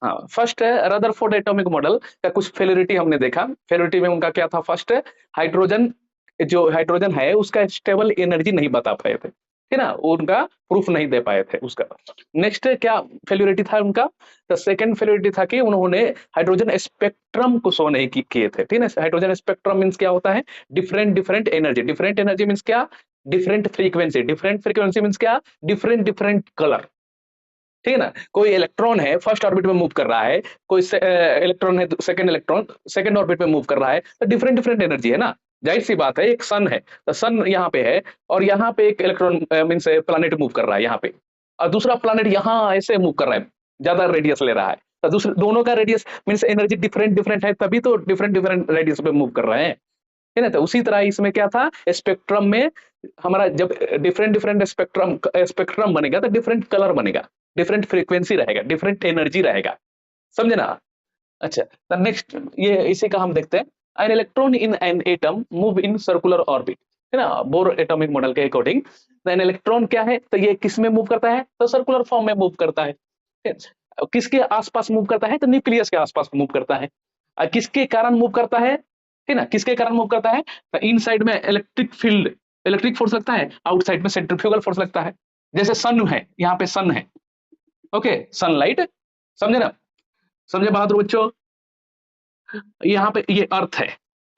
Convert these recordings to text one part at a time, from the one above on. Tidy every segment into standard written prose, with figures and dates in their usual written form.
हाँ, फर्स्ट है Rutherford atomic model का कुछ फेलिरिटी हमने देखा। फेलिरिटी में उनका क्या था? फर्स्ट हाइड्रोजन, जो हाइड्रोजन है उसका स्टेबल एनर्जी नहीं बता पाए थे, है ना, उनका प्रूफ नहीं दे पाए थे उसका। नेक्स्ट क्या फेलिरिटी था उनका? तो सेकंड फेलिरिटी था कि उन्होंने हाइड्रोजन स्पेक्ट्रम को शो नहीं किए थे, ठीक है। हाइड्रोजन स्पेक्ट्रम मीन्स क्या होता है? Different different energy. Different energy means क्या? Different frequency. Different frequency means क्या? डिफरेंट डिफरेंट कलर, ठीक है ना। कोई इलेक्ट्रॉन है फर्स्ट ऑर्बिट में मूव कर रहा है, कोई इलेक्ट्रॉन है सेकंड इलेक्ट्रॉन सेकंड ऑर्बिट में मूव कर रहा है, तो डिफरेंट डिफरेंट एनर्जी है ना। जाहिर सी बात है, एक सन है तो सन यहाँ पे है, और यहाँ पे एक इलेक्ट्रॉन मीन्स प्लानिट मूव कर रहा है यहाँ पे, और दूसरा प्लानिट यहाँ ऐसे मूव कर रहा है, ज्यादा रेडियस ले रहा है, तो दूसरे दोनों का radius means energy different different है, तभी तो डिफरेंट डिफरेंट रेडियस पे मूव कर रहे हैं, है ना। तो उसी तरह इसमें क्या था? स्पेक्ट्रम में हमारा जब डिफरेंट डिफरेंट स्पेक्ट्रम स्पेक्ट्रम बनेगा तो डिफरेंट कलर बनेगा, डिफरेंट फ्रीक्वेंसी रहेगा, डिफरेंट एनर्जी रहेगा, समझे ना। अच्छा, तो नेक्स्ट ये इसी का हम देखते हैं। An electron in an atom move in circular orbit, है ना, बोर एटॉमिक मॉडल के अकॉर्डिंग। एन इलेक्ट्रॉन क्या है? तो ये किस में मूव करता है? तो सर्कुलर फॉर्म में मूव करता है, ठीक है? किसके आसपास मूव करता है? तो न्यूक्लियस के आसपास मूव करता है। किसके कारण मूव करता है? ठीक ना, किसके कारण मूव करता है? तो इन साइड में इलेक्ट्रिक फील्ड, इलेक्ट्रिक फोर्स लगता है, आउटसाइड में सेंट्रीफ्यूगल फोर्स लगता है। जैसे सन है, यहाँ पे सन है, ओके, सनलाइट, समझे ना, समझे बहादुर बच्चों। यहाँ पे ये अर्थ है,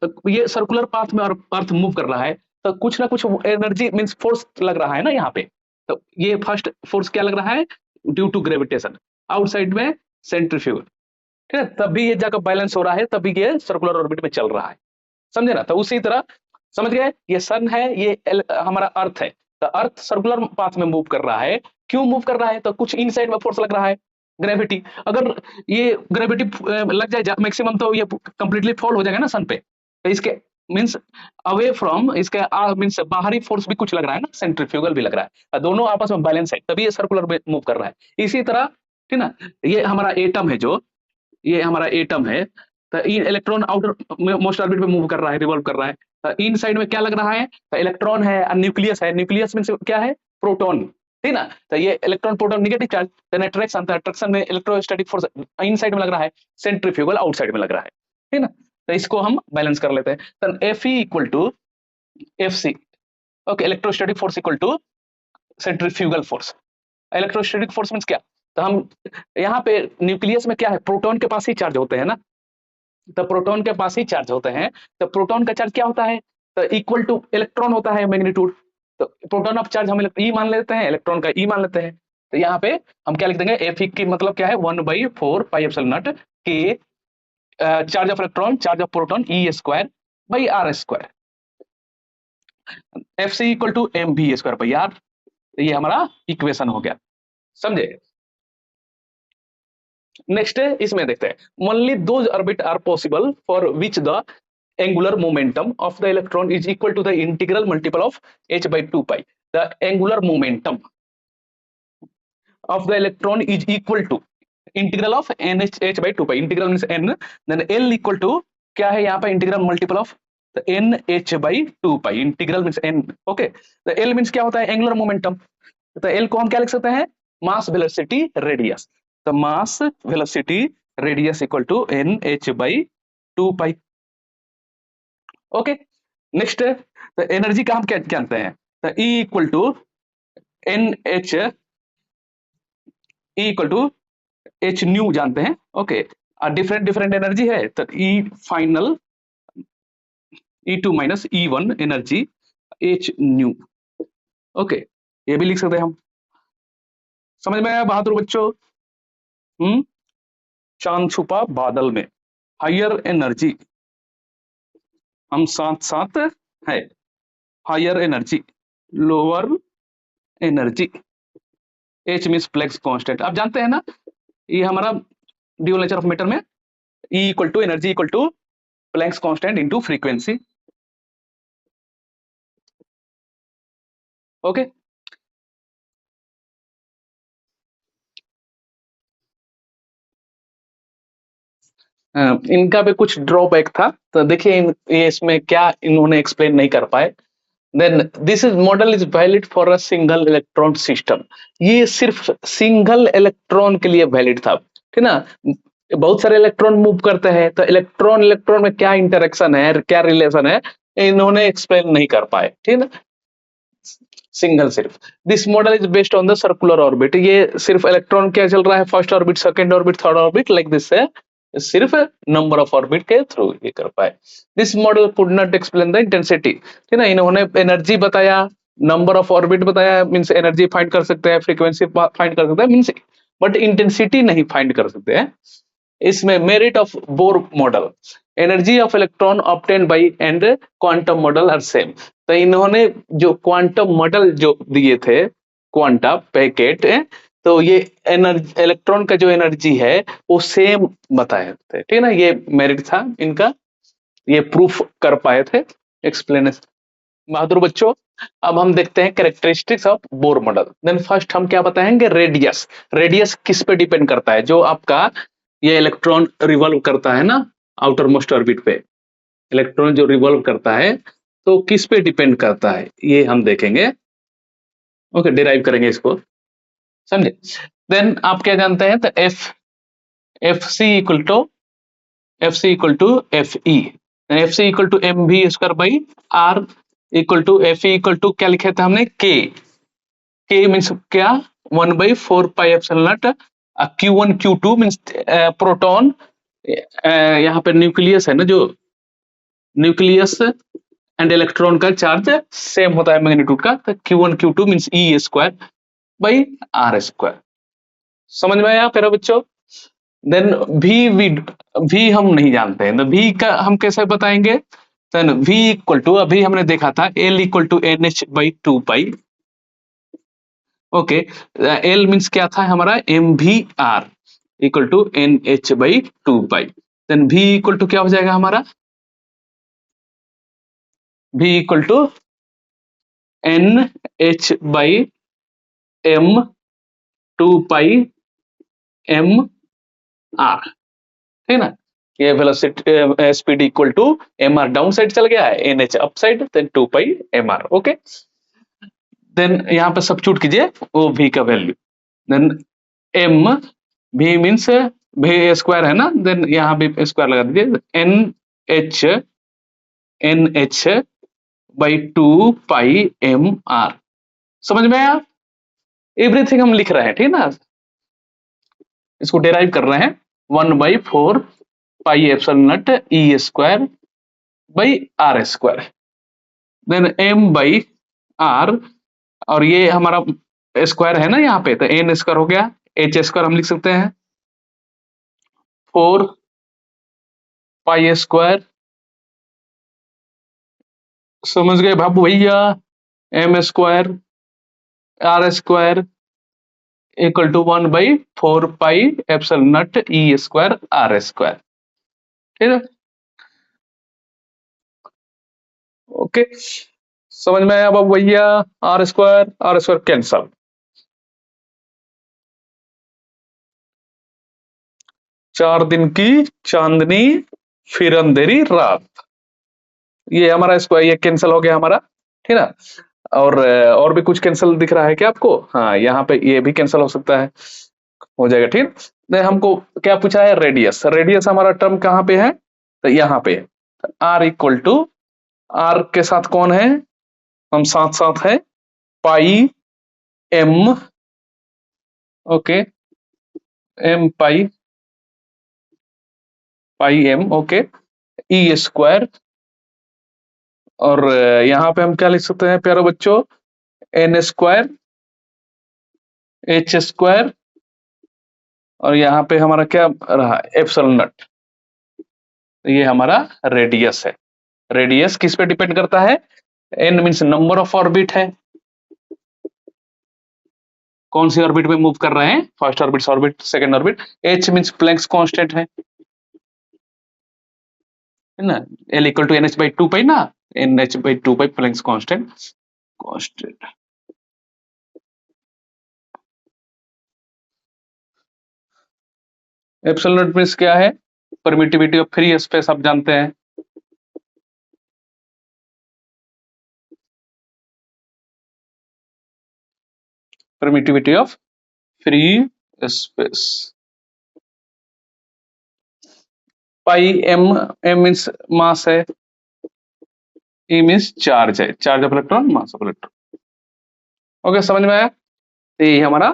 तो ये सर्कुलर पाथ में अर्थ मूव कर रहा है, तो कुछ ना कुछ एनर्जी मींस फोर्स लग रहा है ना यहाँ पे। तो ये फर्स्ट फोर्स क्या लग रहा है? ड्यू टू ग्रेविटेशन, आउटसाइड में सेंट्रीफ्यूगल, ठीक है, तभी ये जाकर बैलेंस हो रहा है, तभी ये सर्कुलर ऑर्बिट में चल रहा है, समझे ना। तो उसी तरह समझ गए, ये सन है, ये हमारा अर्थ है, तो अर्थ सर्कुलर पाथ में मूव कर रहा है। क्यों मूव कर रहा है? तो कुछ इनसाइड में फोर्स लग रहा है, ग्रेविटी। अगर ये ग्रेविटी लग जाए मैक्सिमम, तो ये कंप्लीटली फॉल हो जाएगा ना सन पे। तो इसके मींस अवे फ्रॉम इसके मींस बाहरी फोर्स भी कुछ लग रहा है ना, सेंट्रीफ्यूगल भी लग रहा है, दोनों आपस में बैलेंस है, तभी ये सर्कुलर में मूव कर रहा है। इसी तरह, ठीक ना, ये हमारा एटम है, जो ये हमारा एटम है, तो इलेक्ट्रॉन आउटर मोस्ट ऑर्बिट में मूव कर रहा है, रिवॉल्व कर रहा है। तो इन साइड में क्या लग रहा है? तो इलेक्ट्रॉन है और न्यूक्लियस है। न्यूक्लियस मींस क्या है? प्रोटॉन, ठीक ना। तो ये electron proton negative charge, then attraction, तो अट्रैक्शन में इलेक्ट्रोस्टैटिक फोर्स इन साइड में लग रहा है, सेंट्रीफ्यूगल आउटसाइड में लग रहा है, ठीक ना। तो इसको हम बैलेंस कर लेते हैं। तो F E equal to F C, okay, electrostatic force equal to centrifugal force. Electrostatic force means क्या? तो हम यहाँ पे न्यूक्लियस में क्या है? प्रोटॉन के पास ही चार्ज होते हैं ना, तो प्रोटॉन के पास ही चार्ज होते हैं, तो प्रोटॉन का चार्ज क्या होता है? तो इक्वल टू इलेक्ट्रॉन होता है, मैग्नीट्यूड। तो प्रोटॉन ऑफ चार्ज हम ई मान लेते हैं, इलेक्ट्रॉन का ई मान लेते हैं। तो यहाँ पे हम क्या लिख देंगे? एफ की मतलब क्या है? 1/4πε0 के charge of electron, charge of proton, E square by R square. F C equal to M v square by R. ये हमारा इक्वेशन हो गया, समझे। नेक्स्ट इसमें देखते हैं, only those orbit are possible for which the angular momentum of the electron is equal to the integral multiple of h by 2 pi. The angular momentum of the electron is equal to integral of nh by 2 pi. Integral means n, then l equal to क्या है यहाँ पे? Integral multiple of n h by 2 pi. Integral means n, okay. तो l means क्या होता है? Angular momentum. तो l को हम क्या लिख सकते हैं? Mass velocity radius. तो mass velocity radius equal to n h by 2 pi, okay. Next, तो एनर्जी का हम क्या जानते हैं? तो E equal to N H, E equal to H nu जानते हैं, ओके। डिफरेंट डिफरेंट एनर्जी है, तो E final, E2 minus E1 energy, H nu, okay. ये भी लिख सकते हैं हम, समझ में आया बहादुर बच्चों? चांद छुपा बादल में, हायर एनर्जी, हम साथ साथ है, higher energy, lower energy, H means Planck's constant. आप जानते हैं ना, ये हमारा ड्यूअल नेचर ऑफ मैटर में E equal to energy equal to Planck's constant into frequency, okay. इनका भी कुछ ड्रॉबैक था, तो देखिए ये इसमें क्या इन्होंने एक्सप्लेन नहीं कर पाए। Then this is model is valid for a single electron system. ये सिर्फ सिंगल इलेक्ट्रॉन के लिए वैलिड था, ठीक ना। बहुत सारे इलेक्ट्रॉन मूव करते हैं, तो इलेक्ट्रॉन इलेक्ट्रॉन में क्या इंटरेक्शन है, क्या रिलेशन है, इन्होंने एक्सप्लेन नहीं कर पाए, ठीक ना। सिंगल सिर्फ this model is based on the circular orbit, ये सिर्फ इलेक्ट्रॉन क्या चल रहा है, first orbit, second orbit, third orbit, like this है, सिर्फ नंबर ऑफ ऑर्बिट के थ्रू ये कर पाए। This model could not explain the intensity, ठीक ना। इन्होंने एनर्जी बताया, नंबर ऑफ ऑर्बिट बताया, मींस एनर्जी फाइंड कर सकते हैं, फ्रीक्वेंसी फाइंड कर सकते हैं, मींस बट इंटेंसिटी नहीं फाइंड कर सकते हैं। इसमें merit of Bohr model, energy of electron obtain by and quantum model are same. तो इन्होंने जो क्वांटम मॉडल जो दिए थे, क्वांटा पैकेट, तो ये एनर्जी, इलेक्ट्रॉन का जो एनर्जी है वो सेम बताए थे, ठीक है ना। ये मेरिट था इनका, ये प्रूफ कर पाए थे, एक्सप्लेनेशन। बहादुर बच्चों, अब हम देखते हैं characteristics of Bohr model. Then first हम क्या बताएंगे, रेडियस। रेडियस किस पे डिपेंड करता है, जो आपका ये इलेक्ट्रॉन रिवॉल्व करता है ना आउटर मोस्ट ऑर्बिट पे, इलेक्ट्रॉन जो रिवॉल्व करता है तो किस पे डिपेंड करता है, ये हम देखेंगे। ओके, डिराइव करेंगे इसको, समझे। देन आप क्या जानते हैं, तो F C equal to F E, F C equal to M V square by R equal to F E equal to क्या लिखे थे हमने, के मीन्स क्या, 1/4 pi epsilon naught Q1 Q2 means proton, यहाँ पे न्यूक्लियस है ना, जो न्यूक्लियस एंड इलेक्ट्रॉन का चार्ज सेम होता है मैग्नीट्यूड का, तो Q1 Q2 means E square by R square. समझ में आया प्यारे बच्चों। देन भी हम नहीं जानते हैं, तो भी का हम कैसे बताएंगे, देन v इक्वल टू, अभी हमने देखा था L equal to N H by 2 pi. Okay, L means क्या था हमारा, M V R equal to N H by 2 pi. Then v equal to क्या हो जाएगा हमारा, v equal to N H by M 2 pi M R, ठीक ना। ये velocity speed equal to M R down side चल गया है, N H up side, then 2 pi M R. Okay, then यहाँ पे सब्स्टिट्यूट कीजिए वो v का value, then m, v means v square है ना, देन यहाँ भी स्क्वायर लगा दीजिए, N H by 2 pi M R. समझ में आया, एवरीथिंग हम लिख रहे हैं, ठीक ना, इसको डेराइव कर रहे हैं, 1/4 pi epsilon naught E square by R square, then m by R, और ये हमारा स्क्वायर है ना यहाँ पे, तो एन स्क्वायर हो गया, एच स्क्वायर हम लिख सकते हैं 4 पाई स्क्वायर। समझ गए बाबू भैया, M square R square equal to 1/4 pi epsilon naught E square R square, ठीक है। ओके, समझ में आया बाबू भैया, आर स्क्वायर कैंसल, चार दिन की चांदनी फिर अंधेरी रात, ये हमारा स्क्वायर ये कैंसिल हो गया हमारा, ठीक ना। और भी कुछ कैंसिल दिख रहा है क्या आपको, हाँ यहाँ पे ये भी कैंसिल हो सकता है, हो जाएगा, ठीक। नहीं, हमको क्या पूछा है, रेडियस। रेडियस हमारा टर्म कहाँ पे है, तो यहाँ पे आर इक्वल टू, आर के साथ कौन है, हम साथ साथ है, पाई एम, ओके, एम पाई, पाई एम, ओके, ई स्क्वायर, और यहाँ पे हम क्या लिख सकते हैं प्यारे बच्चों, एन स्क्वायर एच स्क्वायर, और यहाँ पे हमारा क्या रहा, एप्सिलॉन नॉट। ये हमारा रेडियस है। रेडियस किस पे डिपेंड करता है, N means number of orbit है, कौन सी ऑर्बिट में मूव कर रहे हैं, first orbit, orbit, second orbit. H means Planck's constant है ना, L equal to N H by 2 pi ना, N H by 2 pi Planck's constant, constant. Epsilon naught means क्या है, परमिटिविटी ऑफ फ्री स्पेस, आप जानते हैं। Permittivity of free space, pi M, M means mass है, E means charge है, charge of electron, mass of electron. Okay, समझ में आया? तो यही हमारा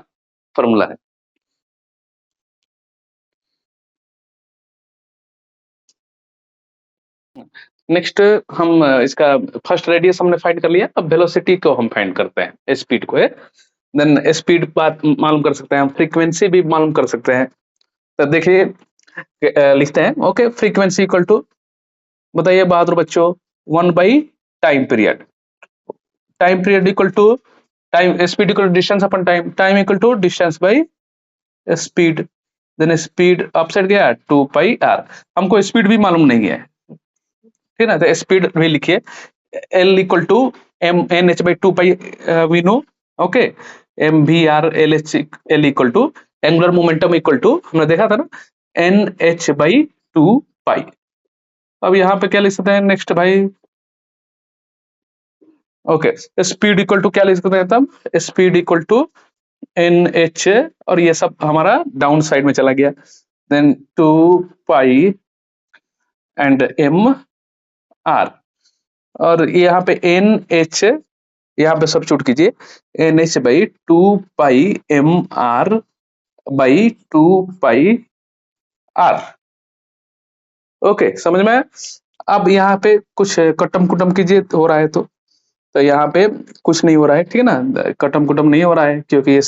फॉर्मूला है। नेक्स्ट हम इसका फर्स्ट रेडियस हमने फाइंड कर लिया, अब वेलोसिटी को हम फाइंड करते हैं, स्पीड को है। देन स्पीड बात मालूम कर सकते हैं हम, फ्रीक्वेंसी भी मालूम कर सकते हैं। तो देखिए लिखते हैं, ओके, फ्रीक्वेंसी इक्वल टू, बताइए बहादुर बच्चों, 1/टाइम period, time period equal to time, speed equal to distance upon time, time equal to distance by speed. Then speed upside गया 2πr, हमको स्पीड भी मालूम नहीं है, ठीक है ना, तो स्पीड भी लिखिए, L equal to M N H by 2π V no, okay, M V R L H L equal to angular momentum equal to, हमने देखा था ना, एन एच बाई 2π। अब यहाँ पे क्या लिख सकते हैं नेक्स्ट भाई, ओके, स्पीड इक्वल टू क्या लिख सकते हैं तब, speed equal to N H, और ये सब हमारा डाउन साइड में चला गया, देन 2π एंड एम आर, और यहाँ पे एन एच, यहाँ पे सब्स्टिट्यूट कीजिए, N H by 2π M R by 2π R. Okay, समझ में आया? अब यहाँ पे कुछ कटम कुटम कीजिए, हो रहा है तो यहाँ पे कुछ नहीं हो रहा है, ठीक है ना, कटम कुटम नहीं हो रहा है क्योंकि ये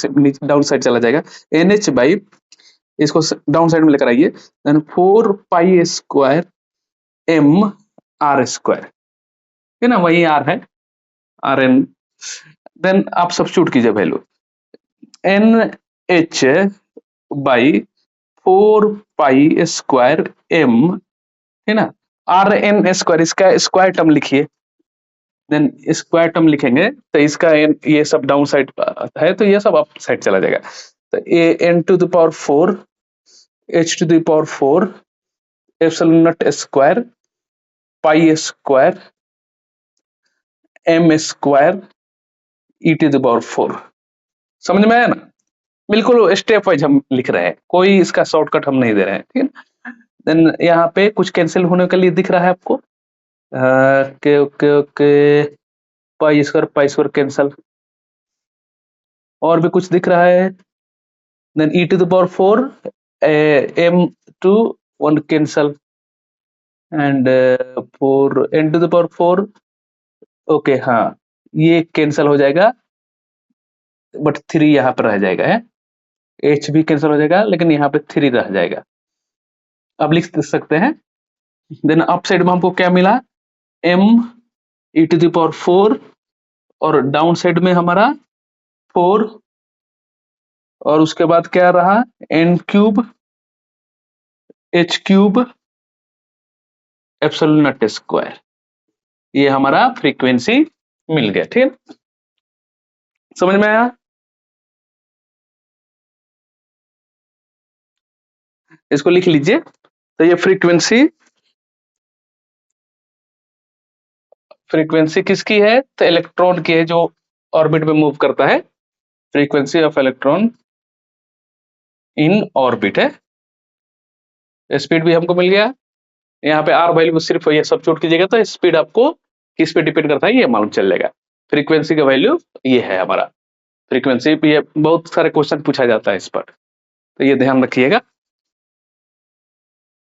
डाउन साइड चला जाएगा, एन एच बाई, इसको डाउन साइड में लेकर आइए, then 4π square M R square, ठीक है ना, वही आर है, आर एन। देन आप सब्स्टिट्यूट कीजिए value, N H by 4π square M, है ना, आर एन स्क्वायर, इसका स्क्वायर टर्म लिखिए, देन स्क्वायर टर्म लिखेंगे तो इसका ये सब डाउन साइड है तो ये सब अप साइड चला जाएगा, तो A N to the power 4 H to the power 4 epsilon naught square pi square M square E to the power 4। समझ में आया ना? बिल्कुल स्टेप वाइज हम लिख रहे हैं, कोई इसका शॉर्टकट हम नहीं दे रहे हैं, ठीक है। देन यहाँ पे कुछ कैंसिल होने के लिए दिख रहा है आपको, okay okay okay, pi square cancel, और भी कुछ दिख रहा है, then E to the power 4 M two 1 cancel, and 4 N to the power 4, okay, हाँ ये कैंसल हो जाएगा, बट 3 यहाँ पर रह जाएगा, है, एच भी कैंसिल हो जाएगा लेकिन यहाँ पे 3 रह जाएगा। अब लिख सकते हैं, देन अप साइड में हमको क्या मिला, m E to the power 4, और डाउन साइड में हमारा 4, और उसके बाद क्या रहा, n cube h cube epsilon naught square, ये हमारा फ्रीक्वेंसी मिल गया, ठीक, समझ में आया? इसको लिख लीजिए, तो ये फ्रीक्वेंसी किसकी है, तो इलेक्ट्रॉन की है जो ऑर्बिट में मूव करता है, frequency of electron in orbit है। स्पीड भी हमको मिल गया, यहाँ पे आर वैल्यू सिर्फ ये सब्स्टिट्यूट कीजिएगा तो स्पीड आपको किस पे डिपेंड करता है ये मालूम चल जाएगा। फ्रीक्वेंसी का वैल्यू ये है हमारा फ्रीक्वेंसी, ये बहुत सारे क्वेश्चन पूछा जाता है इस पर, तो ये ध्यान रखिएगा।